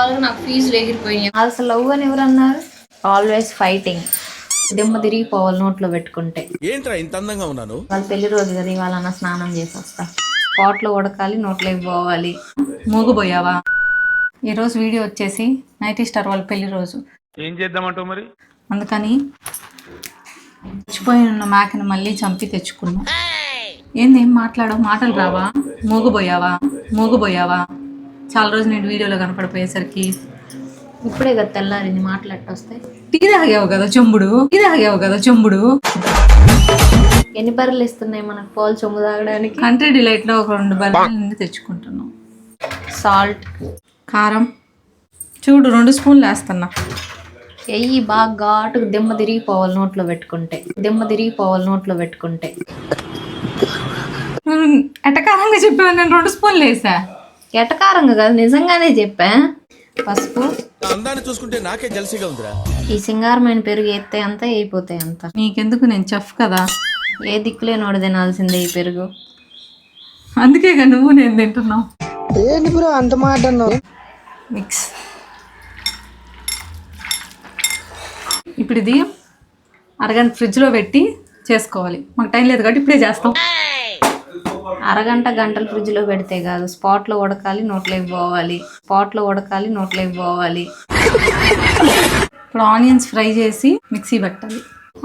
సంవత్సరాలకు నాకు ఫీజులు ఎగిరిపోయినాయి. అసలు లవ్ అని ఎవరు అన్నారు? Always fighting. దిమ్మ తిరిగిపోవాలి నోట్లో పెట్టుకుంటే. ఏంట్రా ఇంత అందంగా ఉన్నాను? వాళ్ళ పెళ్లి రోజు కదా ఇవాళ స్నానం చేసి వస్తా. పాట్లో ఉడకాలి, నోట్లోకి పోవాలి. మూగుపోయావా? ఈరోజు వీడియో వచ్చేసి నైటీ స్టార్ వాళ్ళ పెళ్లి రోజు. ఏం చేద్దామంటావు మరి? అందుకని చచ్చిపోయిన మేకను మళ్ళీ చంపి తెచ్చుకున్నా. ఏం మాట్లాడవు? మాటలు రావా? మూగుపోయావా? చాలా రోజు నేను వీడియోలో కనపడిపోయేసరికి ఇప్పుడే కదా తెల్లారింది, మాట్లాడటొస్తాయి. టీ తాగావు కదా చెంబుడు. ఎన్ని బర్రెలు ఇస్తున్నాయి మనకు పాలు చెంబు తాగడానికి? కంట్రీ డిలైట్లో ఒక 2 బర్రెల నుండి తెచ్చుకుంటున్నాం. సాల్ట్, కారం చూడు 2 స్పూన్లు వేస్తున్నా. ఎయ్యి బాగా ఘాటుకు దిమ్మ తిరిగిపోవాలి నోట్లో పెట్టుకుంటే. ఎటకారంగా చెప్పావు, నేను 2 స్పూన్లు వేసా. ఎటకారంగా కాదు, నిజంగానే చెప్పా. పసుపు. అందాన్ని చూసుకుంటే నాకే జలసిగా ఉందిరా. ఈ సింగారమైన పెరుగు ఎత్తే అంత అయిపోతాయి అంత. నీకెందుకు, నేను చెఫ్ కదా. ఏ దిక్కులేనోడు తినాల్సిందే ఈ పెరుగు. అందుకేగా నువ్వు నేను తింటున్నావు. ఏంటి బ్రో అంత మాట అన్నావు? మిక్స్. ఇప్పుడు ఇది అరగంట ఫ్రిడ్జ్లో పెట్టి చేసుకోవాలి. మాకు టైం లేదు కాబట్టి ఇప్పుడే చేస్తాం. గంటలు ఫ్రిడ్జ్లో పెడితే కాదు, స్పాట్లో ఉడకాలి, నోట్లోకి పోవాలి. ఇప్పుడు ఆనియన్స్ ఫ్రై చేసి మిక్సీ పెట్టాలి.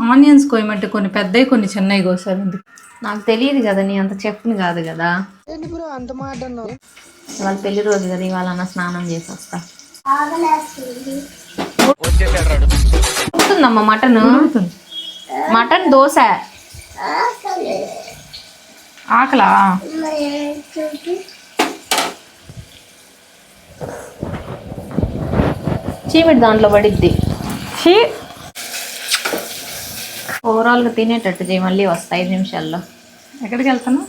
ఆనియన్స్ కోయమంటే కొన్ని పెద్దవి కొన్ని చిన్నవి కోసారు. నాకు తెలియదు కదా, నీ అంత చెఫ్ని కాదు కదా. ఏంటి బ్రో అంత మాట అన్నావు? వాళ్ళ పెళ్లి రోజు కదా ఇవాళ స్నానం చేసి వస్తా. అవుతుందమ్మా మటన్ దోశ. ఆకలా? చీమిడి దాంట్లో పడిద్ది. ఓవరాల్గా తినేటట్టు చేయి, మళ్ళీ వస్తా 5 నిమిషాల్లో. ఎక్కడికి వెళ్తాను?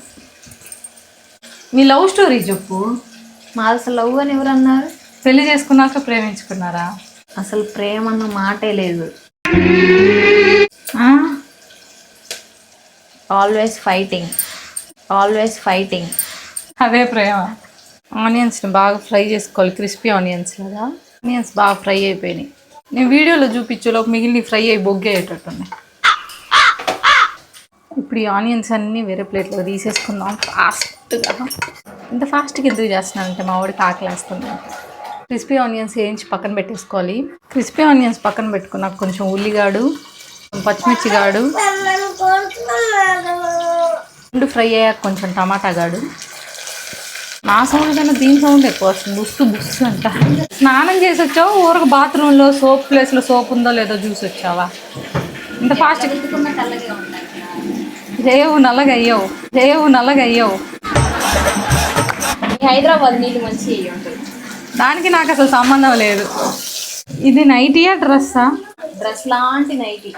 మీ లవ్ స్టోరీ చెప్పు. మా అసలు లవ్ అని ఎవరు అన్నారు? పెళ్లి చేసుకున్నాక ప్రేమించుకున్నారా? అసలు ప్రేమ అన్న మాటే లేదు. Always fighting. అదే ప్రేమ. ఆనియన్స్ని బాగా ఫ్రై చేసుకోవాలి, క్రిస్పీ ఆనియన్స్ కదా. ఆనియన్స్ బాగా ఫ్రై అయిపోయినాయి. నేను వీడియోలో చూపించేలోపు మిగిలిన ఫ్రై అయ్యి బొగ్గేటట్టున్నాయి. ఇప్పుడు ఈ ఆనియన్స్ అన్నీ వేరే ప్లేట్లో తీసేసుకుందాం ఫాస్ట్గా. ఇంత ఫాస్ట్గా ఎందుకు చేస్తున్నానంటే మా వాడికి ఆకలేస్తుంది. క్రిస్పీ ఆనియన్స్ వేయించి పక్కన పెట్టేసుకోవాలి. క్రిస్పీ ఆనియన్స్ పక్కన పెట్టుకున్నాక కొంచెం ఉల్లిగాడు, పచ్చిమిర్చి గాడు, 2 ఫ్రై అయ్యాక కొంచెం టమాటా గాడు. నా సౌండ్ కన్నా దీని సౌండ్ ఎక్కువ వస్తుంది. బుస్సు అంట. స్నానం చేసి వచ్చావు, ఊరకు బాత్రూంలో సోప్ ప్లేస్లో సోప్ ఉందో లేదో చూసి వచ్చావా? ఇంత ఫాస్ట్ రేవు నల్లగా అయ్యావు. హైదరాబాద్ నీళ్ళు మంచి దానికి నాకు అసలు సంబంధం లేదు. ఇది నైటీయా డ్రెస్సా? డ్రెస్ లాంటి నైటీ.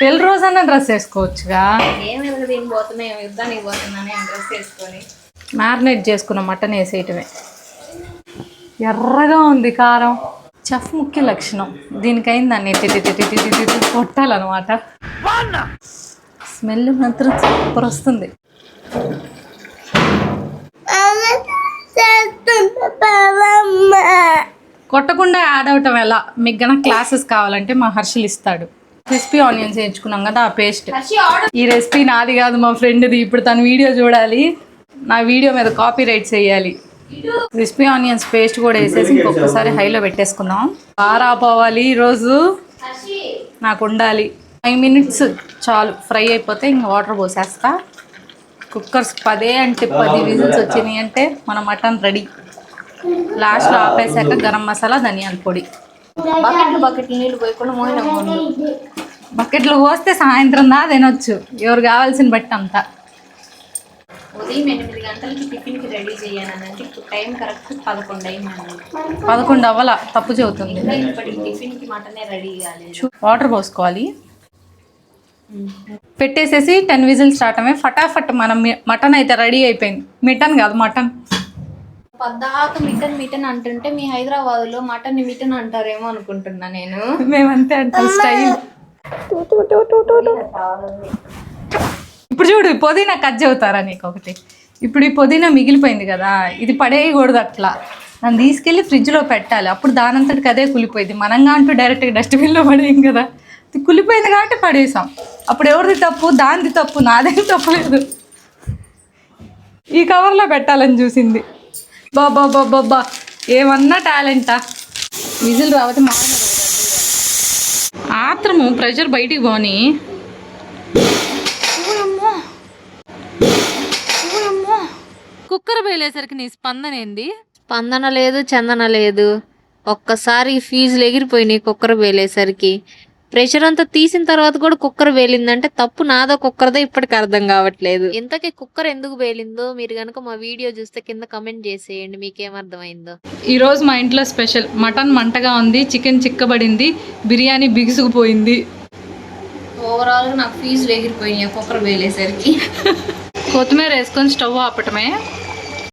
పెళ్లి రోజన్నా డ్రెస్ వేసుకోవచ్చుగా. ఏం పోతున్నాయి యుద్ధానికి పోతున్నానే డ్రెస్ వేసుకొని. మ్యారినేట్ చేసుకున్న మటన్ వేసేయటమే. ఎర్రగా ఉంది కారం. చెఫ్ ముఖ్య లక్షణం. దీనికైంది దాన్ని కొట్టాలన్నమాట. స్మెల్ మాత్రం సూపర్ వస్తుంది. కొట్టకుండా యాడ్ అవటం ఎలా? మీకు గన క్లాసెస్ కావాలంటే మా హర్షిల్ ఇస్తాడు. క్రిస్పీ ఆనియన్స్ వేయించుకున్నాం కదా, ఆ పేస్ట్. ఈ రెసిపీ నాది కాదు, మా ఫ్రెండ్ది. ఇప్పుడు తన వీడియో చూడాలి, నా వీడియో మీద కాపీ రైట్స్ వేయాలి. క్రిస్పీ ఆనియన్స్ పేస్ట్ కూడా వేసేసి ఇంకొకసారి హైలో పెట్టేసుకుందాం. బాగా పోవాలి ఈరోజు, నాకు ఉండాలి. 5 మినిట్స్ చాలు, ఫ్రై అయిపోతే ఇంకా వాటర్ పోసేస్తా. కుక్కర్స్ 10 విజిల్స్ వచ్చినాయి అంటే మన మటన్ రెడీ. లాస్ట్లో ఆపేసాక గరం మసాలా, ధనియాల పొడి. బకెట్లు నీళ్ళు పోయకుండా మోయిన బకెట్లు పోస్తే సాయంత్రం దా తినొచ్చు, ఎవరు కావాల్సిన బట్టి అంతా. ఉదయం 8 గంటలకి టిఫిన్కి రెడీ చేయాలంటే ఇప్పుడు టైం కరెక్ట్ 11 అయిందండి. 11 అవ్వాల, తప్పు చెబుతుంది. ఇప్పటికి టిఫిన్కి మటనే రెడీ కాలేదు. వాటర్ పోసుకోవాలి, పెట్టేసేసి 10 విజిల్స్ రావటమే. ఫటాఫట్ మనం మటన్ అయితే రెడీ అయిపోయింది. మిటన్ కాదు మటన్. పద్దాక మిటన్ అంటుంటే మీ హైదరాబాద్లో మటన్ మిటన్ అంటారేమో అనుకుంటున్నా నేను. మేమంతే అంటాం స్టైల్. ఇప్పుడు చూడు, పుదీనా కట్ చెబుతారా నీకు ఒకటి. ఇప్పుడు ఈ పుదీనా మిగిలిపోయింది కదా, ఇది పడేయకూడదు అట్లా. దాన్ని తీసుకెళ్ళి ఫ్రిడ్జ్లో పెట్టాలి. అప్పుడు దానంతటికి అదే కులిపోయింది. మనంగా అంటూ డైరెక్ట్గా డస్ట్బిన్లో పడేయం కదా, ఇది కులిపోయింది కాబట్టి పడేసాం. అప్పుడు ఎవరిది తప్పు? దానిది తప్పు, నాదేం తప్పులేదు. ఈ కవర్లో పెట్టాలని చూసింది. బాబా బాబా ఏమన్నా టాలెంటా. విజిల్ రావతే ఆత్రము ప్రెషర్ బయటికి పోని. కుక్కర్ వేలేసరికి నీ స్పందన ఏంది? స్పందన లేదు, చందన లేదు. ఒక్కసారి ఫీజులు ఎగిరిపోయినాయి కుక్కర్ వేలేసరికి. ప్రెషర్ అంతా తీసిన తర్వాత కూడా కుక్కర్ వేలిందంటే తప్పు నాదో కుక్కర్దో ఇప్పటికి అర్థం కావట్లేదు. ఇంతకీ కుక్కర్ ఎందుకు వేలిందో మీరు కనుక మా వీడియో చూస్తే కింద కమెంట్ చేసేయండి మీకేమర్థమైందో. ఈరోజు మా ఇంట్లో స్పెషల్ మటన్ మంటగా ఉంది, చికెన్ చిక్కబడింది, బిర్యానీ బిగుసుకుపోయింది. ఓవరాల్గా నాకు ఫీజులు ఎగిరిపోయినాయి కుక్కర్ వేలేసరికి. కొత్తిమీర వేసుకొని స్టవ్ ఆపటమే.